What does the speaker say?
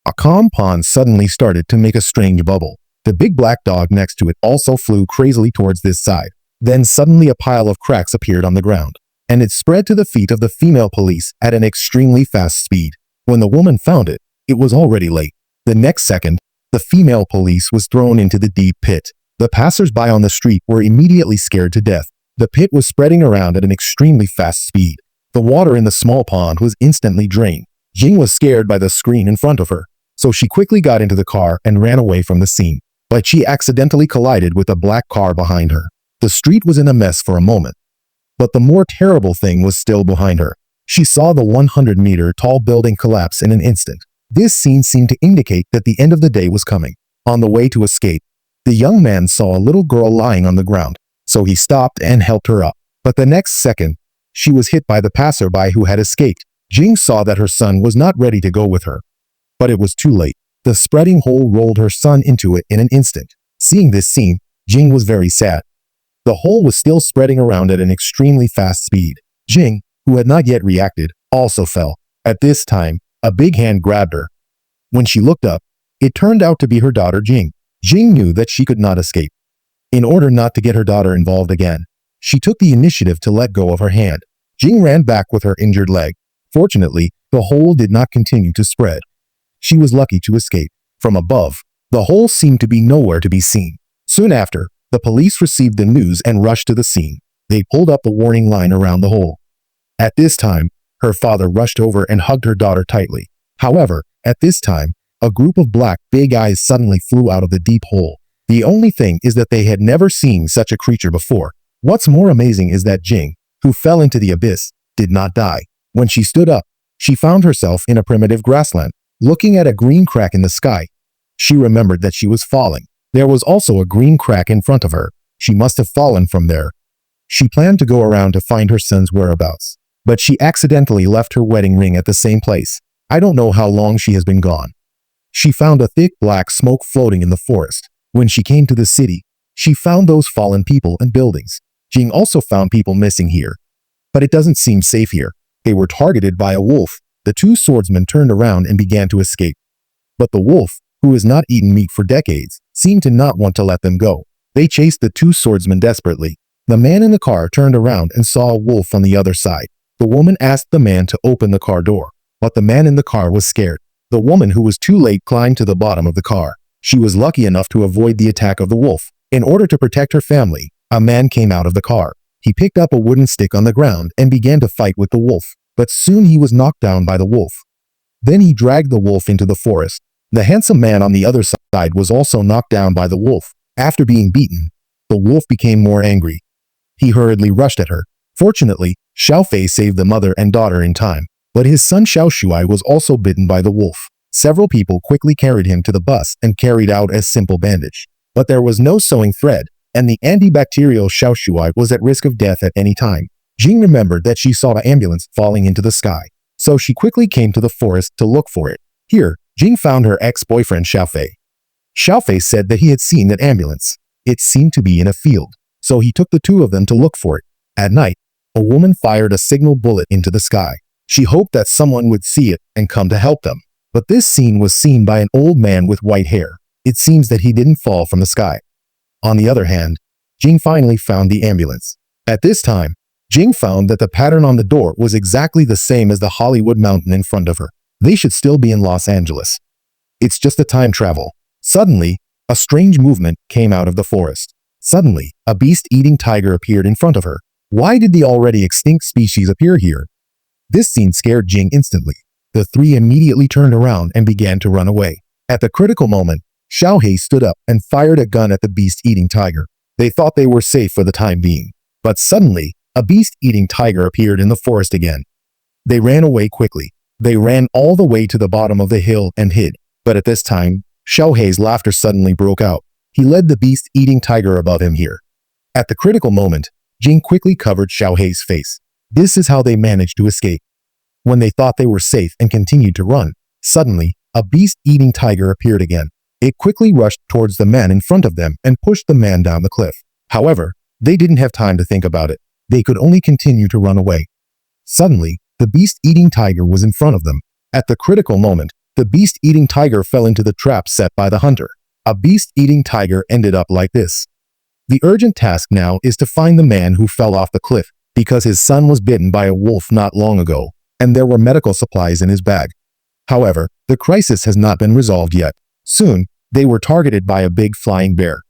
A calm pond suddenly started to make a strange bubble. The big black dog next to it also flew crazily towards this side. Then suddenly a pile of cracks appeared on the ground, and it spread to the feet of the female police at an extremely fast speed. When the woman found it, it was already late. The next second, the female police was thrown into the deep pit. The passers-by on the street were immediately scared to death. The pit was spreading around at an extremely fast speed. The water in the small pond was instantly drained. Jing was scared by the screen in front of her, so she quickly got into the car and ran away from the scene. But she accidentally collided with a black car behind her. The street was in a mess for a moment. But the more terrible thing was still behind her. She saw the 100-meter-tall building collapse in an instant. This scene seemed to indicate that the end of the day was coming. On the way to escape, the young man saw a little girl lying on the ground, so he stopped and helped her up. But the next second, she was hit by the passerby who had escaped. Jing saw that her son was not ready to go with her. But it was too late. The spreading hole rolled her son into it in an instant. Seeing this scene, Jing was very sad. The hole was still spreading around at an extremely fast speed. Jing, who had not yet reacted, also fell. At this time, a big hand grabbed her. When she looked up, it turned out to be her daughter Jing. Jing knew that she could not escape. In order not to get her daughter involved again, she took the initiative to let go of her hand. Jing ran back with her injured leg. Fortunately, the hole did not continue to spread. She was lucky to escape. From above, the hole seemed to be nowhere to be seen. Soon after, the police received the news and rushed to the scene. They pulled up the warning line around the hole. At this time, her father rushed over and hugged her daughter tightly. However, at this time, a group of black big eyes suddenly flew out of the deep hole. The only thing is that they had never seen such a creature before. What's more amazing is that Jing, who fell into the abyss, did not die. When she stood up, she found herself in a primitive grassland, looking at a green crack in the sky. She remembered that she was falling. There was also a green crack in front of her. She must have fallen from there. She planned to go around to find her son's whereabouts, but she accidentally left her wedding ring at the same place. I don't know how long she has been gone. She found a thick black smoke floating in the forest. When she came to the city, she found those fallen people and buildings. Jing also found people missing here. But it doesn't seem safe here. They were targeted by a wolf. The two swordsmen turned around and began to escape. But the wolf, who has not eaten meat for decades, seemed to not want to let them go. They chased the two swordsmen desperately. The man in the car turned around and saw a wolf on the other side. The woman asked the man to open the car door, but the man in the car was scared. The woman, who was too late, climbed to the bottom of the car. She was lucky enough to avoid the attack of the wolf. In order to protect her family, a man came out of the car. He picked up a wooden stick on the ground and began to fight with the wolf, but soon he was knocked down by the wolf. Then he dragged the wolf into the forest. The handsome man on the other side was also knocked down by the wolf. After being beaten, the wolf became more angry. He hurriedly rushed at her. Fortunately, Xiaofei saved the mother and daughter in time, but his son Xiaoshuai was also bitten by the wolf. Several people quickly carried him to the bus and carried out a simple bandage. But there was no sewing thread, and the antibacterial Xiaoshuai was at risk of death at any time. Jing remembered that she saw the ambulance falling into the sky, so she quickly came to the forest to look for it. Here, Jing found her ex-boyfriend Xiaofei. Xiaofei said that he had seen that ambulance. It seemed to be in a field, so he took the two of them to look for it. At night, a woman fired a signal bullet into the sky. She hoped that someone would see it and come to help them. But this scene was seen by an old man with white hair. It seems that he didn't fall from the sky. On the other hand, Jing finally found the ambulance. At this time, Jing found that the pattern on the door was exactly the same as the Hollywood mountain in front of her. They should still be in Los Angeles. It's just a time travel. Suddenly, a strange movement came out of the forest. Suddenly, a beast-eating tiger appeared in front of her. Why did the already extinct species appear here? This scene scared Jing instantly. The three immediately turned around and began to run away. At the critical moment, Xiaohei stood up and fired a gun at the beast-eating tiger. They thought they were safe for the time being. But suddenly, a beast-eating tiger appeared in the forest again. They ran away quickly. They ran all the way to the bottom of the hill and hid. But at this time, Xiaohei's laughter suddenly broke out. He led the beast-eating tiger above him here. At the critical moment, Jing quickly covered Xiaohei's face. This is how they managed to escape. When they thought they were safe and continued to run, suddenly, a beast-eating tiger appeared again. It quickly rushed towards the man in front of them and pushed the man down the cliff. However, they didn't have time to think about it. They could only continue to run away. Suddenly, the beast-eating tiger was in front of them. At the critical moment, The beast-eating tiger fell into the trap set by the hunter. A beast-eating tiger ended up like this. The urgent task now is to find the man who fell off the cliff because his son was bitten by a wolf not long ago, and there were medical supplies in his bag. However, the crisis has not been resolved yet. Soon, they were targeted by a big flying bear.